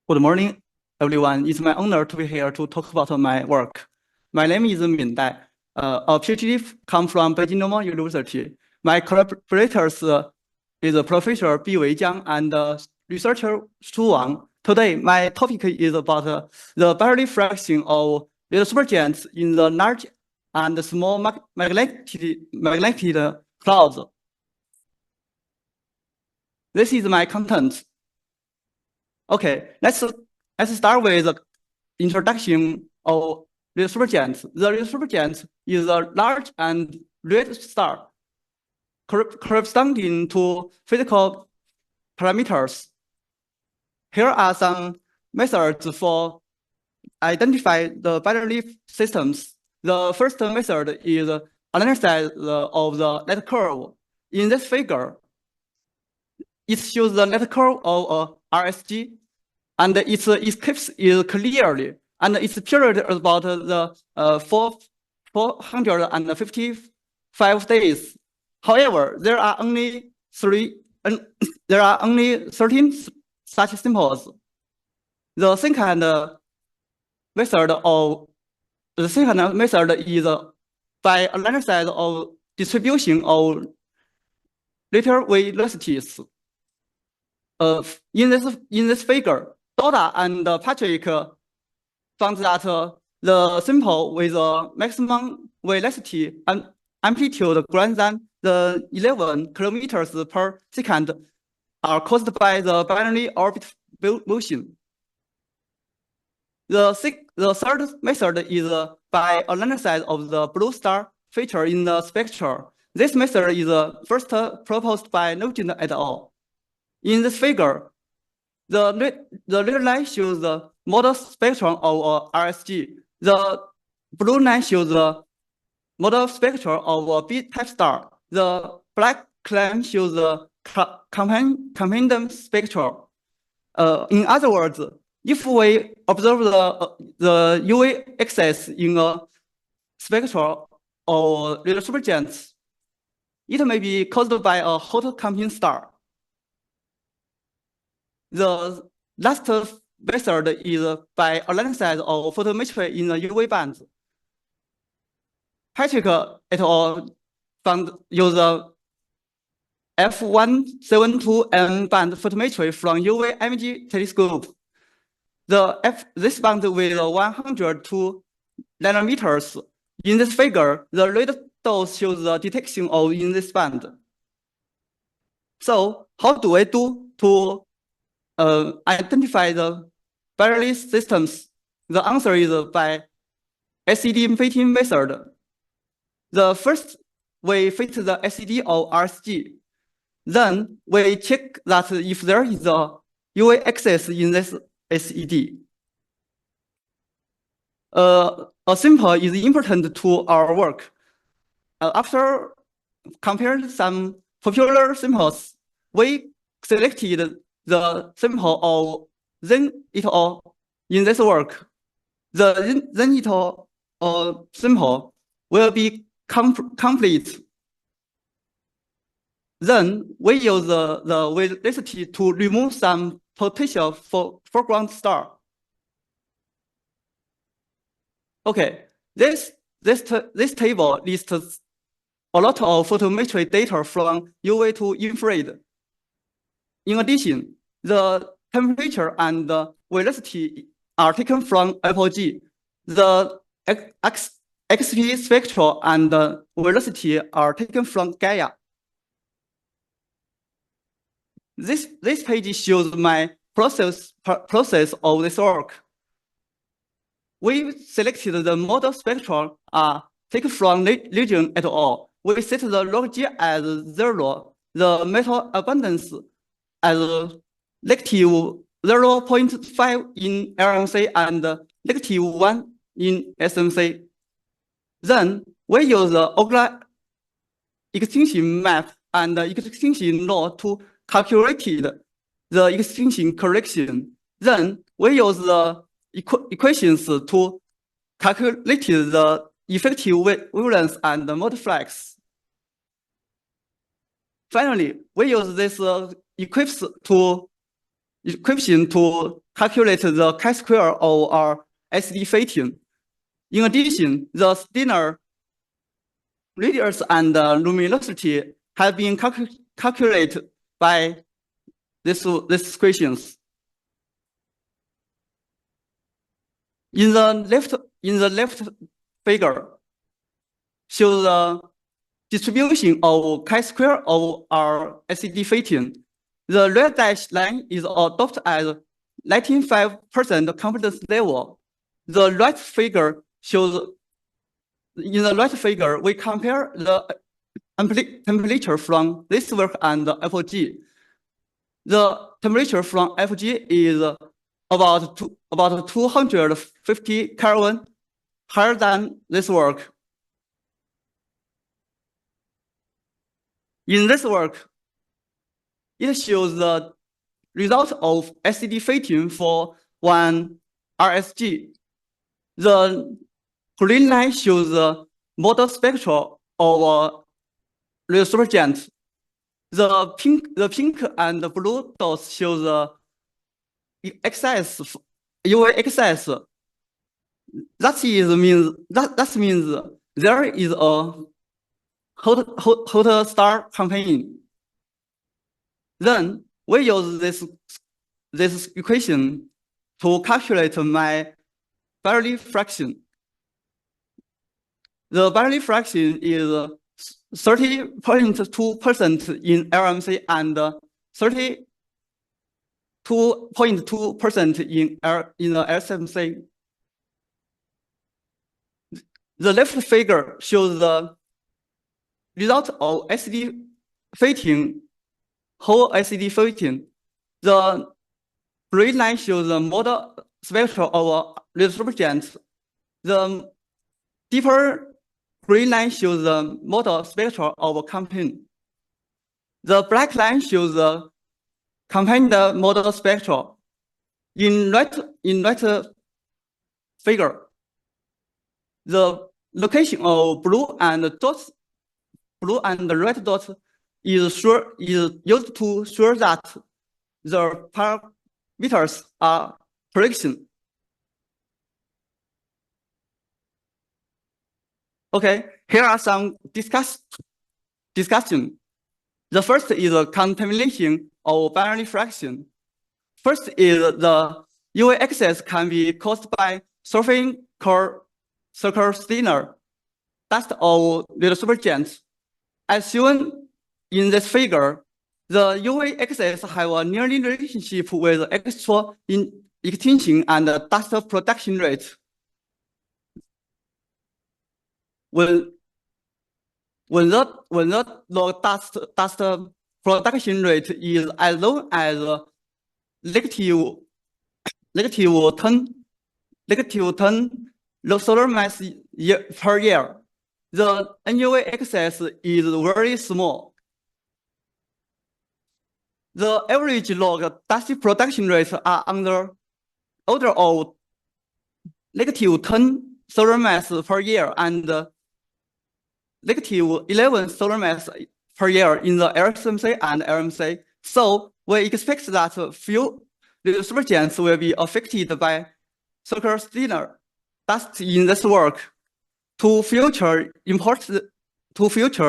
Good morning, everyone. It's my honor to be here to talk about my work. My name is Min Dai. A PhD come from Beijing Normal University. My collaborators is Professor Bi Weijiang and researcher Shu Wang. Today, my topic is about the binary fraction of the supergiants in the large and small magellanic clouds. This is my content. Okay, let's start with the introduction of the supergiants. The supergiant is a large and red star corresponding to physical parameters. Here are some methods for identify the binary systems. The first method is analysis of the net curve. In this figure, it shows the net curve of RSG, and its eclipse is clearly, and its period is about the 455 days. However, there are only 13 such symbols. The second method is by analysis of distribution of later velocities. In this figure, Dota and Patrick found that the symbol with a maximum velocity and amplitude greater than the 11 kilometers per second are caused by the binary orbit motion. The third method is by analysis of the blue star feature in the spectral. This method is first proposed by Nugent et al. In this figure, the red line shows the model spectrum of RSG. The blue line shows the model spectrum of a B-type star. The black line shows the companion spectrum. In other words, if we observe the UV excess in a spectral of the supergiants, it may be caused by a hot companion star. The last method is by analysis of photometry in the UV bands. Patrick et al. Found use F172M band photometry from UV imaging telescope. This band with 102 nanometers. In this figure, the red dot shows the detection of in this band. So, how do we do to identify the binary systems? The answer is by SED fitting method. The first, we fit the SED of RSG. Then we check that if there is a UV excess in this SED. A sample is important to our work. After comparing some popular samples, we selected the sample of Zhen et al. In this work. The Zhen et al. Sample will be complete. Then we use the velocity to remove some potential foreground star. Okay, this table lists a lot of photometry data from UV to infrared. In addition, the temperature and the velocity are taken from apogee. The XP spectral and the velocity are taken from Gaia. This page shows my process of this work. We selected the model spectral taken from Legion et al. We set the log G as 0, the metal abundance as negative 0.5 in LMC and negative 1 in SMC. Then we use the Ogla extinction map and extinction law to calculate the extinction correction. Then we use the equations to calculate the effective wavelength and the multiplex. Finally, we use this equation to calculate the chi-square of our SED fating. In addition, the Steiner radius and luminosity have been calculated by these equations. In the left figure, shows the distribution of chi-square of our SED fating. The red dashed line is adopted as 95% confidence level. The right figure shows, in the right figure, we compare the temperature from this work and FG. The temperature from FG is about 250 Kelvin higher than this work. In this work, it shows the result of SED fating for one RSG. The green line shows the model spectral of the supergiant. The pink and the blue dots show the excess, UV excess. That means there is a hot star campaign. Then we use this equation to calculate my Barely fraction. The Barely fraction is 30.2% in LMC and 32.2% in the SMC. The left figure shows the result of SED fating, whole SED fating. The green line shows the model spectral of the supergiant. The deeper green line shows the model spectral of a campaign. The black line shows the campaign model spectral. In right figure, the location of blue and red dots is used to show that the parameters are prediction. Okay, here are some discussion. The first is a contamination of binary fraction. First is the UV excess can be caused by surfing circle Steiner dust of the supergiants. As shown in this figure, the UV excess have a nearly relationship with extra extinction and dust production rate. When the dust production rate is as low as negative 10 solar mass per year, the NUV excess is very small. The average log dust production rates are on the order of negative 10 solar mass per year and negative 11 solar mass per year in the SMC and LMC. So we expect that few supergiants will be affected by circle Steiner dust in this work. To future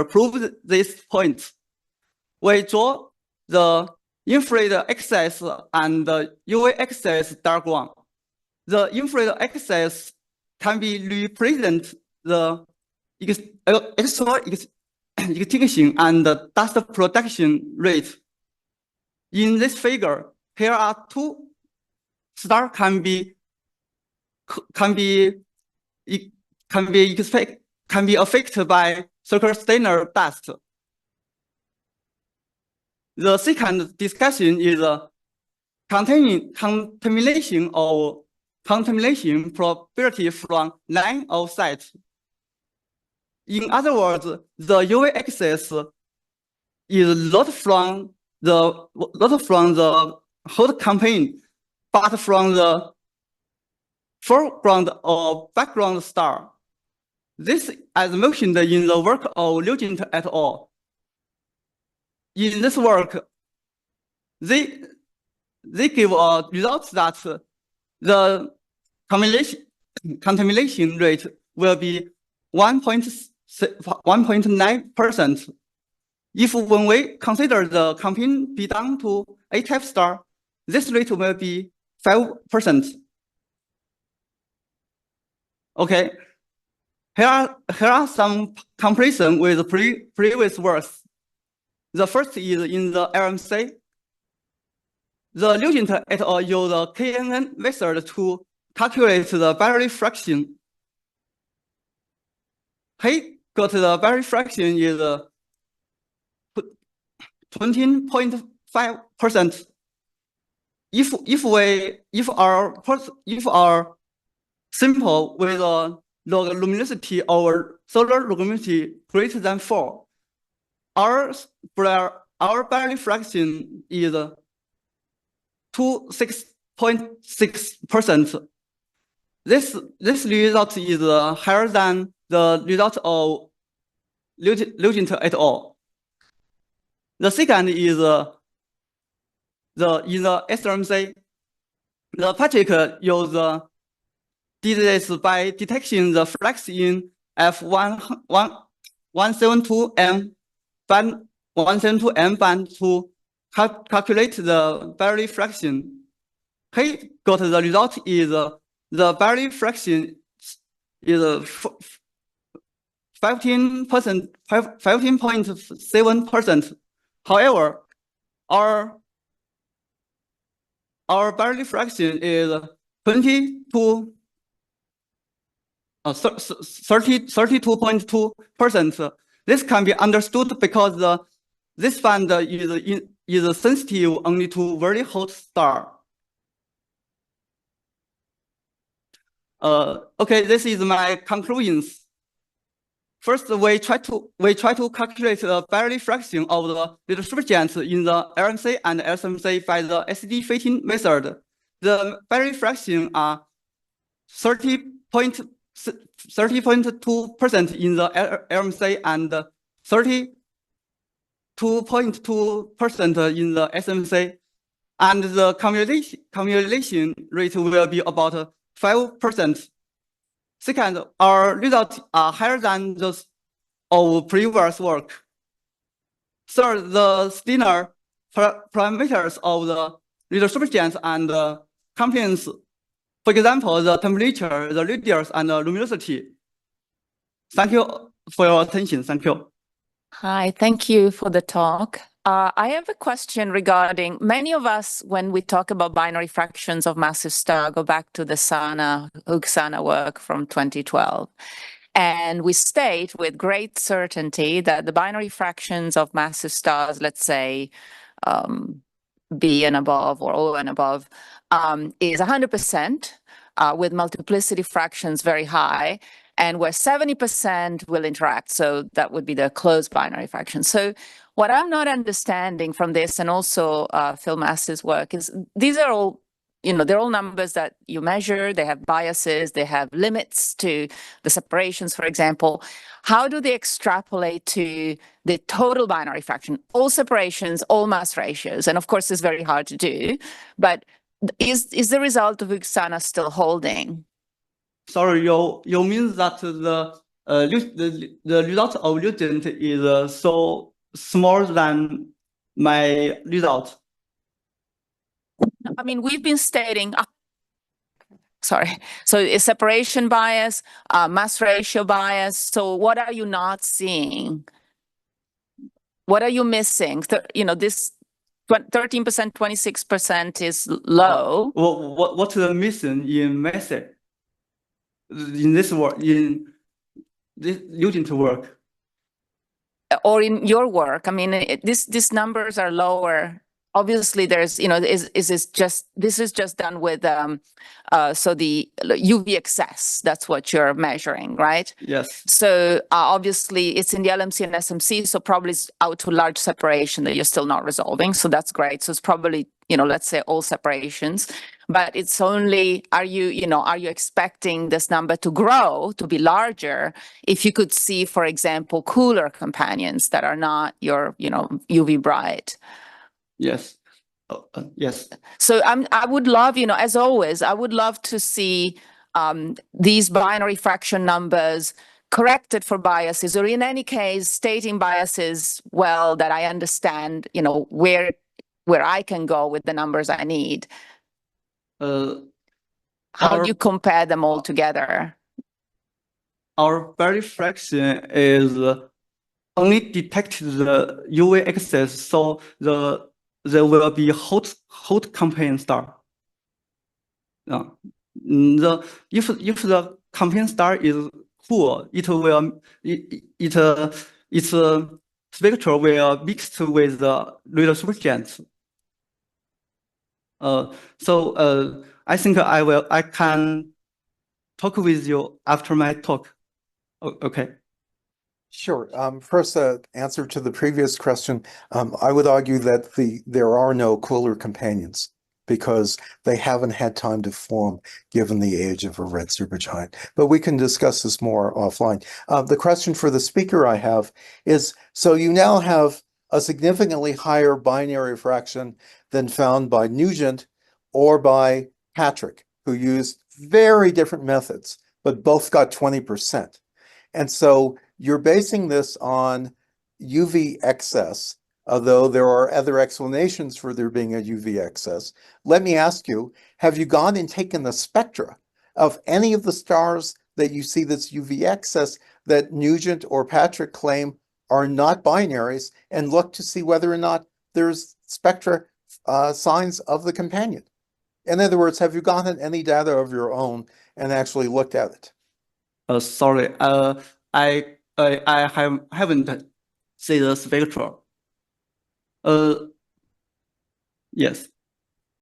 prove this point, we draw the infrared excess and the UV excess diagram. The infrared excess can be represent the extra extinction and the dust production rate. In this figure, here are two stars can be affected by circle Steiner dust. The second discussion is contamination probability from line of sight. In other words, the UV excess is not from the hot campaign, but from the foreground or background star. This as mentioned in the work of Legend et al. In this work, they they give a result that the contamination rate will be 1.9%. If when we consider the campaign be done to a type star, this rate will be 5%. Okay, here are some comparison with previous works. The first is in the LMC. The Liugent et al. Use the KNN method to calculate the binary fraction. He got the binary fraction is 20.5%. If our simple with a log luminosity over solar luminosity greater than 4, our binary fraction is 26.6%. This result is higher than the result of Liugent et al. The second is in the SMC. The Patrick did this by detecting the flux in F172M band to calculate the binary fraction. He got the result is the binary fraction is 15.7%. However, our binary fraction is 32.2%. This can be understood because this band is sensitive only to very hot star. Okay, this is my conclusions. First, we try to calculate the binary fraction of the little supergiants in the LMC and SMC by the SED fitting method. The binary fraction are 30.2% in the LMC and 32.2% in the SMC, and the cumulation rate will be about 5%. Second, our results are higher than those of previous work. Third, the Steiner parameters of the little supergiants and components, for example, the temperature, the radius, and the luminosity. Thank you for your attention. Thank you. Hi, thank you for the talk. I have a question regarding many of us, when we talk about binary fractions of massive star, go back to the Hugh-Sana work from 2012. And we state with great certainty that the binary fractions of massive stars, let's say B and above or O and above, is 100% with multiplicity fractions very high, and where 70% will interact. So that would be the closed binary fraction. So what I'm not understanding from this, and also Phil Mass's work, is these are all, they're all numbers that you measure. They have biases. They have limits to the separations, for example. How do they extrapolate to the total binary fraction? All separations, all mass ratios. And of course, it's very hard to do. But is the result of Hugh-Sana still holding? Sorry, you mean that the result of Liugent is so small than my result? I mean, we've been stating, sorry, so it's separation bias, mass ratio bias. So what are you not seeing? What are you missing? This 13%, 26% is low. What is missing in method? In this work, in this Liugent work, or in your work? I mean, these numbers are lower. Obviously, there's this is just done with so the UV excess. That's what you're measuring, right? Yes. So obviously, it's in the LMC and SMC. So probably it's out to large separation that you're still not resolving. So that's great. So it's probably let's say all separations. But it's only, are you expecting this number to grow, to be larger, if you could see, for example, cooler companions that are not your, UV bright? Yes. Yes. So I would love, as always, I would love to see these binary fraction numbers corrected for biases, or in any case, stating biases well, that I understand, where I can go with the numbers I need. How do you compare them all together? Our binary fraction is only detected the UV axis, so there will be hot companion star. If the companion star is cool, its spectral will mix with the radar supergiants. So I think I can talk with you after my talk. Okay. Sure. First, answer to the previous question, I would argue that there are no cooler companions because they haven't had time to form given the age of a red supergiant. But we can discuss this more offline. The question for the speaker I have is, so you now have a significantly higher binary fraction than found by Nugent or by Patrick, who used very different methods, but both got 20%. And so you're basing this on UV excess, although there are other explanations for there being a UV excess. Let me ask you, have you gone and taken the spectra of any of the stars that you see this UV excess that Nugent or Patrick claim are not binaries and look to see whether or not there's spectra signs of the companion? In other words, have you gotten any data of your own and actually looked at it? Sorry, I haven't seen the spectral. Yes.